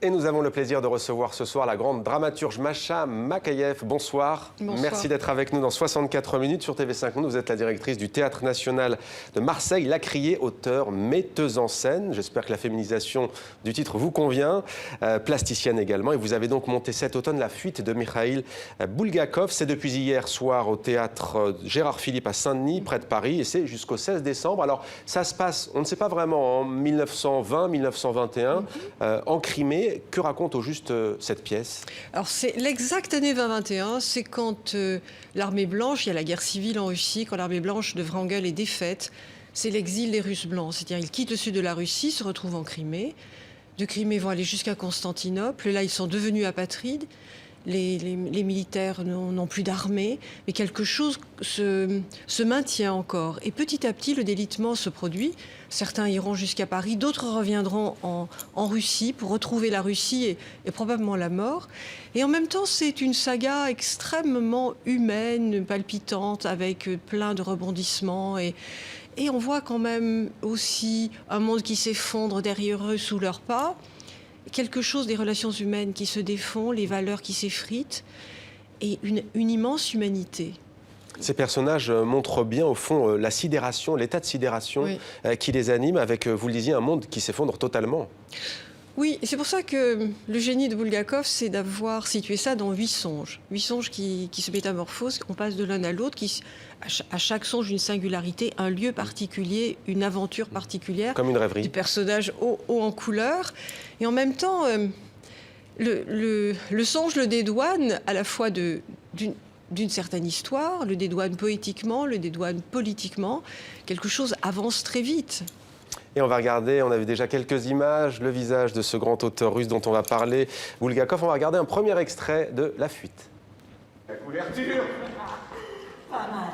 Et nous avons le plaisir de recevoir ce soir la grande dramaturge Masha Makayeff. Bonsoir. Bonsoir. Merci d'être avec nous dans 64 minutes sur TV5 Monde. Vous êtes la directrice du Théâtre National de Marseille, La Criée, auteure, metteuse en scène. J'espère que la féminisation du titre vous convient. Plasticienne également. Et vous avez donc monté cet automne La Fuite de Mikhaïl Boulgakov. C'est depuis hier soir au Théâtre Gérard Philippe à Saint-Denis, près de Paris. Et c'est jusqu'au 16 décembre. Alors, ça se passe, on ne sait pas vraiment, en 1920, 1921, en Crimée. Que raconte au juste cette pièce? Alors c'est l'exacte année 2021, c'est quand l'armée blanche, il y a la guerre civile en Russie, quand l'armée blanche de Wrangel est défaite, c'est l'exil des Russes blancs. C'est-à-dire ils quittent le sud de la Russie, se retrouvent en Crimée. De Crimée, vont aller jusqu'à Constantinople. Là, ils sont devenus apatrides. Les militaires n'ont plus d'armée, mais quelque chose se maintient encore. Et petit à petit, le délitement se produit. Certains iront jusqu'à Paris, d'autres reviendront en Russie pour retrouver la Russie et probablement la mort. Et en même temps, c'est une saga extrêmement humaine, palpitante, avec plein de rebondissements. Et on voit quand même aussi un monde qui s'effondre derrière eux sous leurs pas. Quelque chose des relations humaines qui se défont, les valeurs qui s'effritent, et une immense humanité. Ces personnages montrent bien, au fond, la sidération, l'état de sidération qui les anime, avec, vous le disiez, un monde qui s'effondre totalement. Oui, et c'est pour ça que le génie de Boulgakov, c'est d'avoir situé ça dans 8 songes. 8 songes qui se métamorphosent, on passe de l'un à l'autre, à chaque songe une singularité, un lieu particulier, une aventure particulière. Comme une rêverie. Du personnage haut en couleur. Et en même temps, le songe le dédouane à la fois d'une certaine histoire, le dédouane poétiquement, le dédouane politiquement. Quelque chose avance très vite. Et on va regarder, on avait déjà quelques images, le visage de ce grand auteur russe dont on va parler, Boulgakov. On va regarder un premier extrait de La Fuite. La couverture. Pas mal.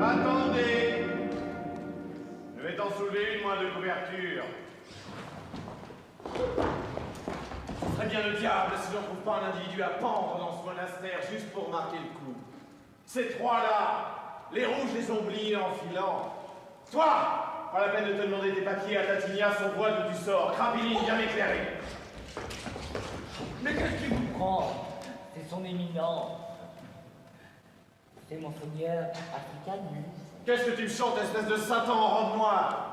Attendez. Je vais t'en soulever une, moi, de couverture. Ce serait bien le diable si l'on ne trouve pas un individu à pendre dans ce monastère juste pour marquer le coup. Ces trois-là, les rouges les ont oubliés en filant. Toi, pas la peine de te demander tes papiers à Tatinia, son voix d'où tu sors. Crapilline, bien éclairé. Mais qu'est-ce qui vous prend? C'est son éminence. C'est Monseigneur Africanus. Qu'est-ce que tu me chantes, espèce de Satan en robe noire?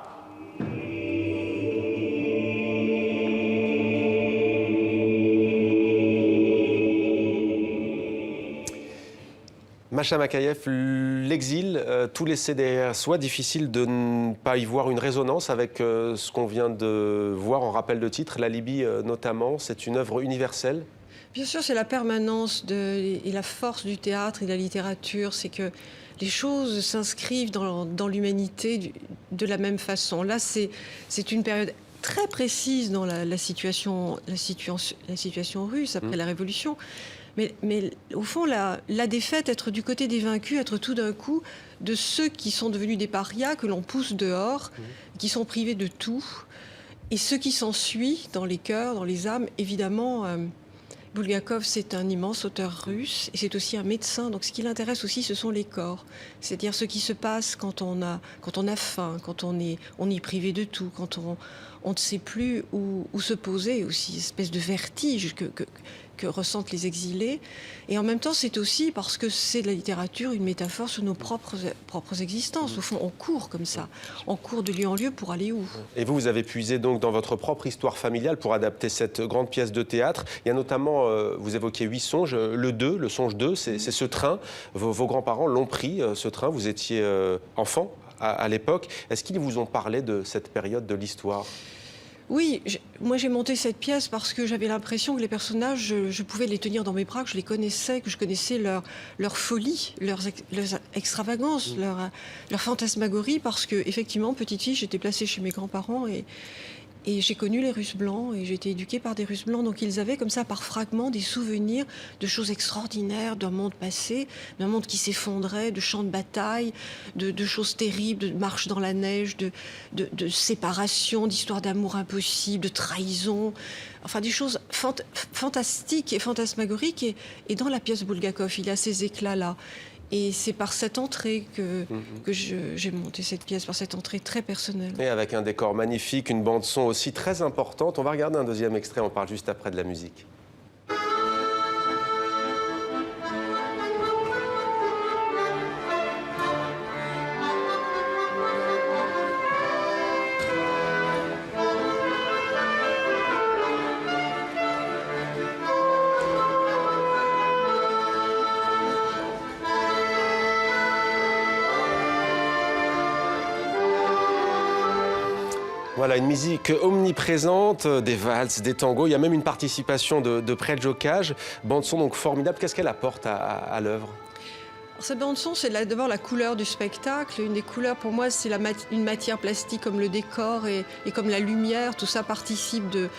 Masha Makayeff, l'exil, tout laissé derrière soi, difficile de ne pas y voir une résonance avec ce qu'on vient de voir en rappel de titre, la Libye notamment. C'est une œuvre universelle. Bien sûr, c'est la permanence et la force du théâtre et de la littérature, c'est que les choses s'inscrivent dans l'humanité de la même façon. Là, c'est une période très précise dans la situation russe après la Révolution. Mais au fond, la défaite, être du côté des vaincus, être tout d'un coup de ceux qui sont devenus des parias, que l'on pousse dehors, qui sont privés de tout. Et ce qui s'ensuit dans les cœurs, dans les âmes, évidemment, Boulgakov, c'est un immense auteur russe, et c'est aussi un médecin. Donc ce qui l'intéresse aussi, ce sont les corps. C'est-à-dire ce qui se passe quand on a faim, quand on est privé de tout, quand on ne sait plus où se poser aussi, une espèce de vertige que ressentent les exilés. Et en même temps, c'est aussi, parce que c'est de la littérature, une métaphore sur nos propres existences. Au fond, on court comme ça. On court de lieu en lieu pour aller où? Et vous avez puisé donc dans votre propre histoire familiale pour adapter cette grande pièce de théâtre. Il y a notamment, vous évoquiez 8 songes, le songe 2, c'est ce train. Vos grands-parents l'ont pris, ce train. Vous étiez enfant à l'époque. Est-ce qu'ils vous ont parlé de cette période de l'histoire ? Oui, moi j'ai monté cette pièce parce que j'avais l'impression que les personnages, je pouvais les tenir dans mes bras, que je les connaissais, que je connaissais leur folie, leurs extravagances, leur fantasmagorie, parce que effectivement, petite fille, j'étais placée chez mes grands-parents et Et j'ai connu les Russes blancs et j'ai été éduquée par des Russes blancs. Donc ils avaient comme ça par fragments des souvenirs de choses extraordinaires, d'un monde passé, d'un monde qui s'effondrait, de champs de bataille, de choses terribles, de marches dans la neige, de séparation, d'histoires d'amour impossible, de trahison. Enfin des choses fantastiques et fantasmagoriques. Et dans la pièce Bulgakov, il y a ces éclats-là. Et c'est par cette entrée que j'ai monté cette pièce, par cette entrée très personnelle. Et avec un décor magnifique, une bande-son aussi très importante. On va regarder un deuxième extrait, on parle juste après de la musique. Voilà, une musique omniprésente, des valses, des tangos. Il y a même une participation de Preljocaj Cage. Bande-son donc formidable. Qu'est-ce qu'elle apporte à l'œuvre? Cette bande-son, c'est d'abord la couleur du spectacle. Une des couleurs, pour moi, c'est une matière plastique comme le décor et comme la lumière. Tout ça participe de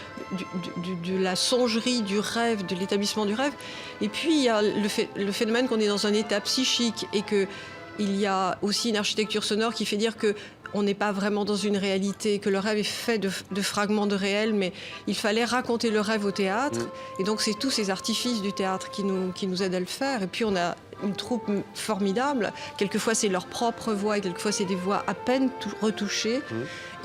la songerie, du rêve, de l'établissement du rêve. Et puis, il y a le phénomène qu'on est dans un état psychique et qu'il y a aussi une architecture sonore qui fait dire que on n'est pas vraiment dans une réalité, que le rêve est fait de fragments de réel, mais il fallait raconter le rêve au théâtre. Et donc, c'est tous ces artifices du théâtre qui nous aident à le faire. Et puis, on a une troupe formidable. Quelquefois, c'est leur propre voix et quelquefois, c'est des voix à peine retouchées.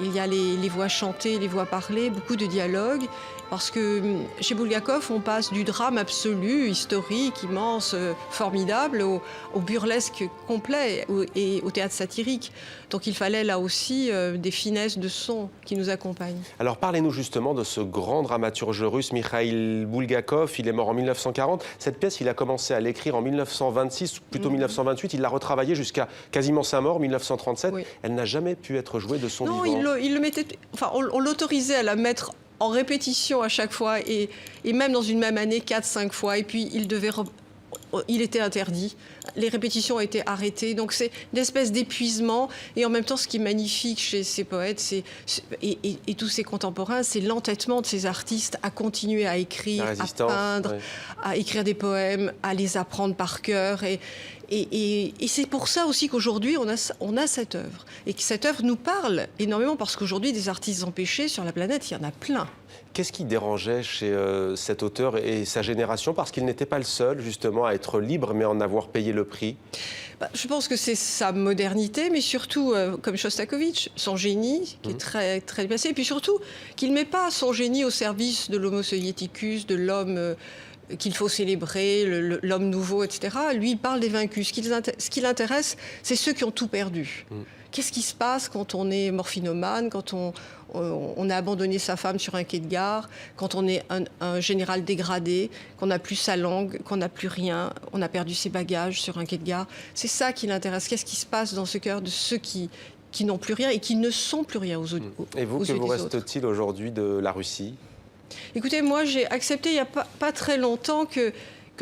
Il y a les voix chantées, les voix parlées, beaucoup de dialogues. Parce que chez Bulgakov, on passe du drame absolu, historique, immense, formidable, au burlesque complet et au théâtre satirique. Donc il fallait là aussi des finesses de son qui nous accompagnent. Alors parlez-nous justement de ce grand dramaturge russe, Mikhail Bulgakov. Il est mort en 1940. Cette pièce, il a commencé à l'écrire en 1926, plutôt 1928. Il l'a retravaillée jusqu'à quasiment sa mort, 1937. Oui. Elle n'a jamais pu être jouée de son vivant. Non, il le mettait... Enfin, on l'autorisait à la mettre en répétition à chaque fois, et même dans une même année, 4-5 fois. Et puis, il était interdit. Les répétitions ont été arrêtées. Donc, c'est une espèce d'épuisement. Et en même temps, ce qui est magnifique chez ces poètes et tous ces contemporains, c'est l'entêtement de ces artistes à continuer à écrire, à peindre, à écrire des poèmes, à les apprendre par cœur. Et c'est pour ça aussi qu'aujourd'hui, on a cette œuvre. Et que cette œuvre nous parle énormément, parce qu'aujourd'hui, des artistes empêchés sur la planète, il y en a plein. Qu'est-ce qui dérangeait chez cet auteur et sa génération? Parce qu'il n'était pas le seul, justement, à être libre, mais à en avoir payé le prix. Je pense que c'est sa modernité, mais surtout, comme Shostakovich, son génie, qui est très, très déplacé. Et puis surtout, qu'il ne met pas son génie au service de l'homo soviéticus, de l'homme... qu'il faut célébrer, l'homme nouveau, etc. Lui, il parle des vaincus. Ce qui l'intéresse, c'est ceux qui ont tout perdu. Qu'est-ce qui se passe quand on est morphinomane, quand on a abandonné sa femme sur un quai de gare, quand on est un général dégradé, qu'on n'a plus sa langue, qu'on n'a plus rien, on a perdu ses bagages sur un quai de gare? C'est ça qui l'intéresse. Qu'est-ce qui se passe dans ce cœur de ceux qui n'ont plus rien et qui ne sont plus rien aux yeux des autres? Et vous, que vous reste-t-il aujourd'hui de la Russie? Écoutez, moi, j'ai accepté il n'y a pas très longtemps que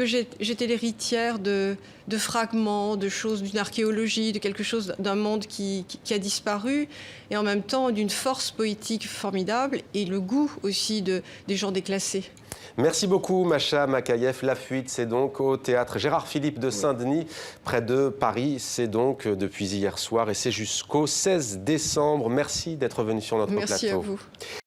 j'étais l'héritière de fragments, de choses, d'une archéologie, de quelque chose, d'un monde qui a disparu, et en même temps d'une force poétique formidable et le goût aussi des gens déclassés. Merci beaucoup, Masha Makayev. La Fuite, c'est donc au théâtre Gérard Philipe de Saint-Denis, près de Paris. C'est donc depuis hier soir et c'est jusqu'au 16 décembre. Merci d'être venu sur notre plateau. Merci à vous.